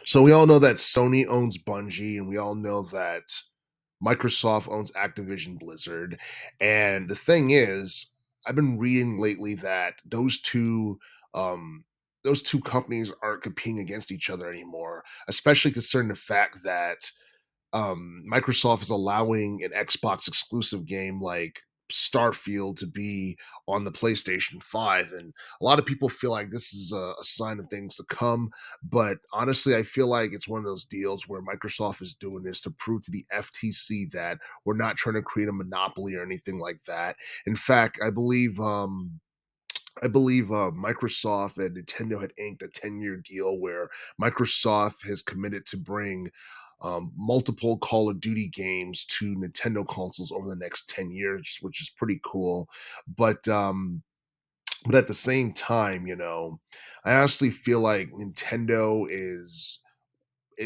So we all know that Sony owns Bungie, and we all know that Microsoft owns Activision Blizzard. And the thing is, I've been reading lately that um, those two companies aren't competing against each other anymore, especially concerning the fact that Microsoft is allowing an Xbox exclusive game like Starfield to be on the PlayStation 5. And a lot of people feel like this is a sign of things to come. But honestly, I feel like it's one of those deals where Microsoft is doing this to prove to the FTC that we're not trying to create a monopoly or anything like that. In fact, I believe Microsoft and Nintendo had inked a 10-year deal where Microsoft has committed to bring multiple Call of Duty games to Nintendo consoles over the next 10 years, which is pretty cool. But at the same time, I honestly feel like Nintendo is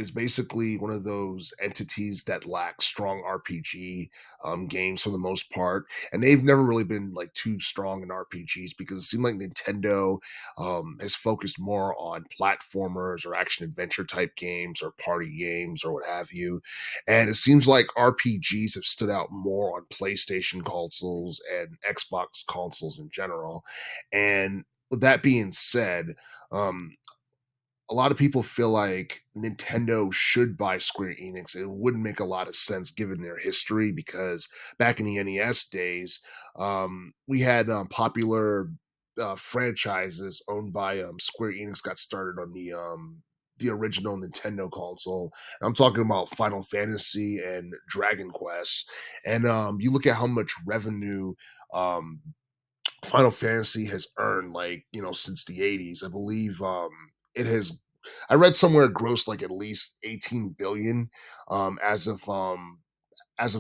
basically one of those entities that lack strong RPG games for the most part, and they've never really been like too strong in RPGs because it seemed like Nintendo has focused more on platformers or action adventure type games or party games or what have you, and it seems like RPGs have stood out more on PlayStation consoles and Xbox consoles in general. And with that being said, um, a lot of people feel like Nintendo should buy Square Enix. It wouldn't make a lot of sense given their history because back in the NES days, we had popular franchises owned by Square Enix got started on the original Nintendo console. I'm talking about Final Fantasy and Dragon Quest. And you look at how much revenue um, Final Fantasy has earned, like, since the 80s. I believe it has I read somewhere it grossed like at least 18 billion as of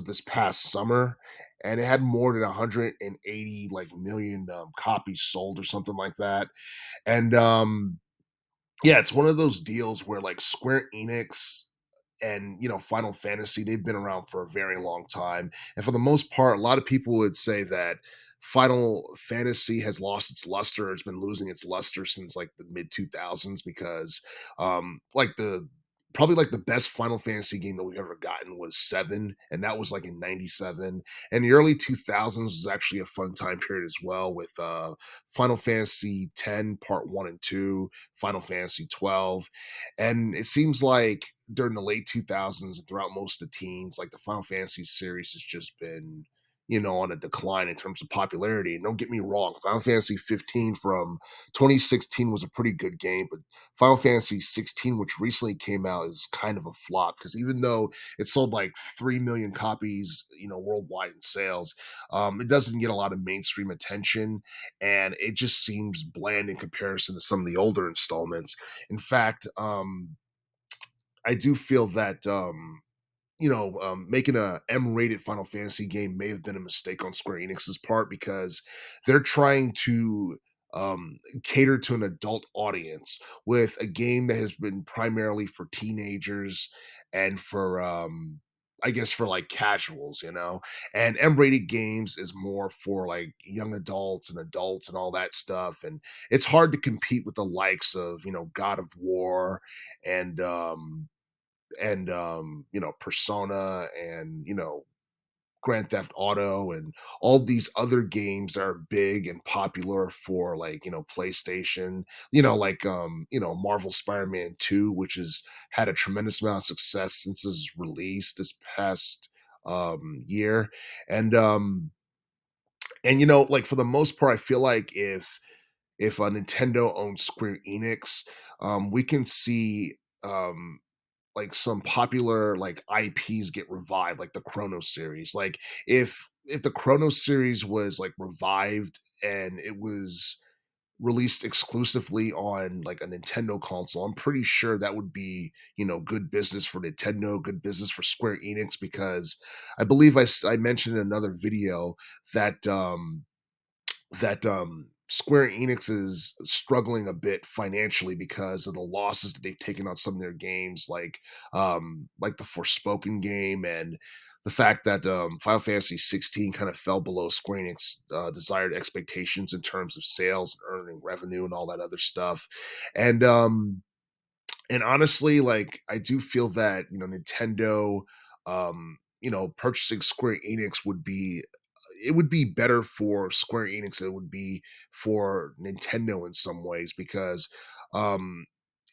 this past summer, and it had more than 180 like million copies sold or something like that. And yeah, it's one of those deals where like Square Enix and Final Fantasy, they've been around for a very long time, and for the most part a lot of people would say that Final Fantasy has lost its luster. It's been losing its luster since like the mid 2000s because like the probably like the best Final Fantasy game that we've ever gotten was 7, and that was like in 97. And the early 2000s was actually a fun time period as well with Final Fantasy 10 part 1 and 2, Final Fantasy 12. And it seems like during the late 2000s and throughout most of the teens, like the Final Fantasy series has just been, on a decline in terms of popularity. And don't get me wrong, Final Fantasy 15 from 2016 was a pretty good game, but Final Fantasy 16, which recently came out, is kind of a flop because even though it sold like 3 million copies, worldwide in sales, it doesn't get a lot of mainstream attention, and it just seems bland in comparison to some of the older installments. In fact, I do feel that making a M-rated Final Fantasy game may have been a mistake on Square Enix's part because they're trying to cater to an adult audience with a game that has been primarily for teenagers and for I guess for like casuals, and M-rated games is more for like young adults and all that stuff. And it's hard to compete with the likes of, God of War and Persona and Grand Theft Auto and all these other games that are big and popular for like PlayStation, like Marvel Spider-Man 2, which has had a tremendous amount of success since its release this past year. And like for the most part I feel like if a Nintendo owns Square Enix, we can see like some popular like IPs get revived, like the Chrono series. Like if the Chrono series was like revived and it was released exclusively on like a Nintendo console, I'm pretty sure that would be, good business for Nintendo, good business for Square Enix because I believe I mentioned in another video that Square Enix is struggling a bit financially because of the losses that they've taken on some of their games, like the Forspoken game and the fact that Final Fantasy 16 kind of fell below Square Enix desired expectations in terms of sales and earning revenue and all that other stuff. And And honestly, like, I do feel that, Nintendo, purchasing Square Enix would be it would be better for Square Enix than it would be for Nintendo in some ways because um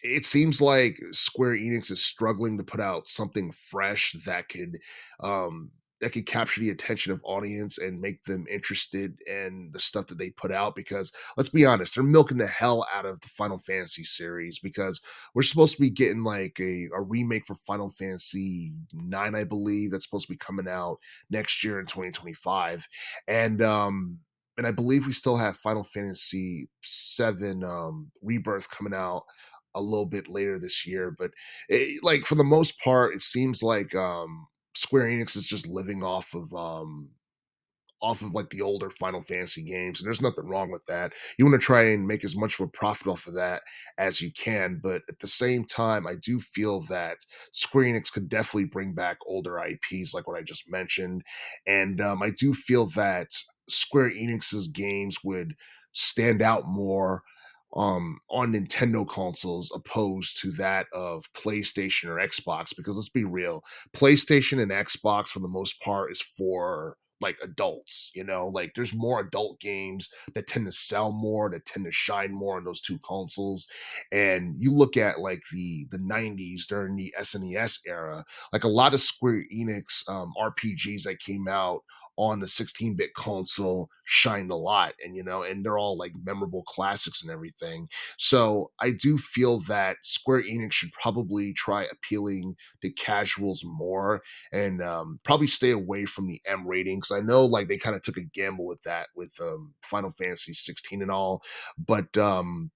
it seems like Square Enix is struggling to put out something fresh um that could capture the attention of audience and make them interested in the stuff that they put out because let's be honest, they're milking the hell out of the Final Fantasy series because we're supposed to be getting like a remake for Final Fantasy 9, I believe, that's supposed to be coming out next year in 2025. And I believe we still have Final Fantasy 7 Rebirth coming out a little bit later this year, but like for the most part it seems like Square Enix is just living off of like the older Final Fantasy games, and there's nothing wrong with that. You want to try and make as much of a profit off of that as you can, but at the same time, I do feel that Square Enix could definitely bring back older IPs, like what I just mentioned, and I do feel that Square Enix's games would stand out more on Nintendo consoles opposed to that of PlayStation or Xbox. Because let's be real, PlayStation and Xbox for the most part is for like adults, like there's more adult games that tend to sell more, that tend to shine more on those two consoles. And you look at like the 90s during the SNES era, like a lot of Square Enix RPGs that came out on the 16-bit console shined a lot, and they're all like memorable classics and everything. So I do feel that Square Enix should probably try appealing to casuals more and probably stay away from the M rating because I know like they kind of took a gamble with that with Final Fantasy 16 and all, but the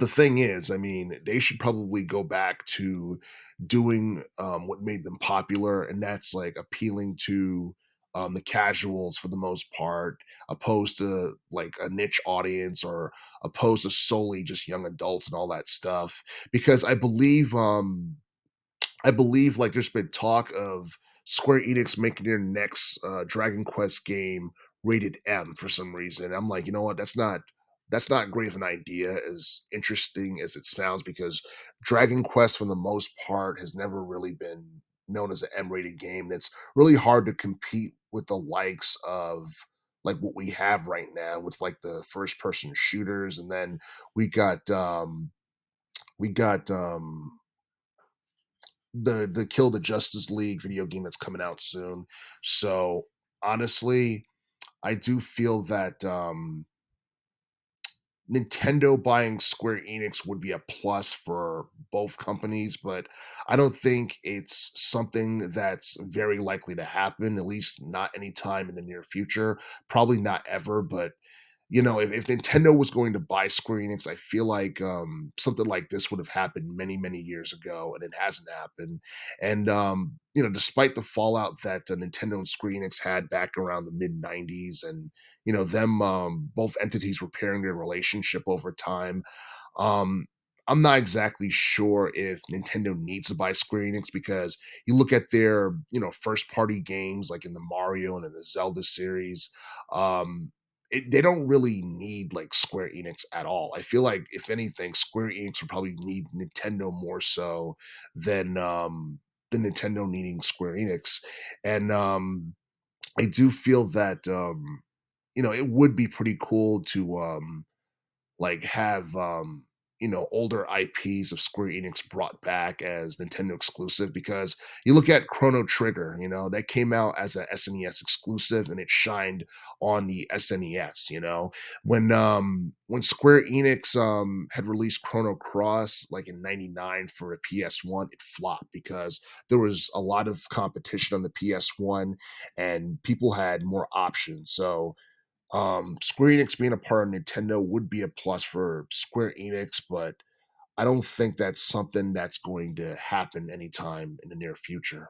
thing is, I mean, they should probably go back to doing what made them popular, and that's like appealing to the casuals for the most part, opposed to like a niche audience or opposed to solely just young adults and all that stuff. Because I believe like there's been talk of Square Enix making their next Dragon Quest game rated M for some reason. I'm like, you know what? That's not great of an idea, as interesting as it sounds, because Dragon Quest, for the most part, has never really been known as an M-rated game. It's really hard to compete with the likes of like what we have right now with like the first-person shooters, and then we got we got the Kill the Justice League video game that's coming out soon. So honestly, I do feel that Nintendo buying Square Enix would be a plus for both companies, but I don't think it's something that's very likely to happen, at least not anytime in the near future. Probably not ever, but if Nintendo was going to buy Square Enix, I feel like something like this would have happened many, many years ago, and it hasn't happened. And despite the fallout that Nintendo and Square Enix had back around the mid '90s, and them both entities repairing their relationship over time, um, I'm not exactly sure if Nintendo needs to buy Square Enix because you look at their, first party games like in the Mario and in the Zelda series. They don't really need like Square Enix at all. I feel like if anything, Square Enix would probably need Nintendo more so than Nintendo needing Square Enix. And I do feel that it would be pretty cool to like have older IPs of Square Enix brought back as Nintendo exclusive because you look at Chrono Trigger, that came out as a SNES exclusive and it shined on the SNES, when Square Enix had released Chrono Cross like in 99 for a PS1, it flopped because there was a lot of competition on the PS1 and people had more options. So Square Enix being a part of Nintendo would be a plus for Square Enix, but I don't think that's something that's going to happen anytime in the near future.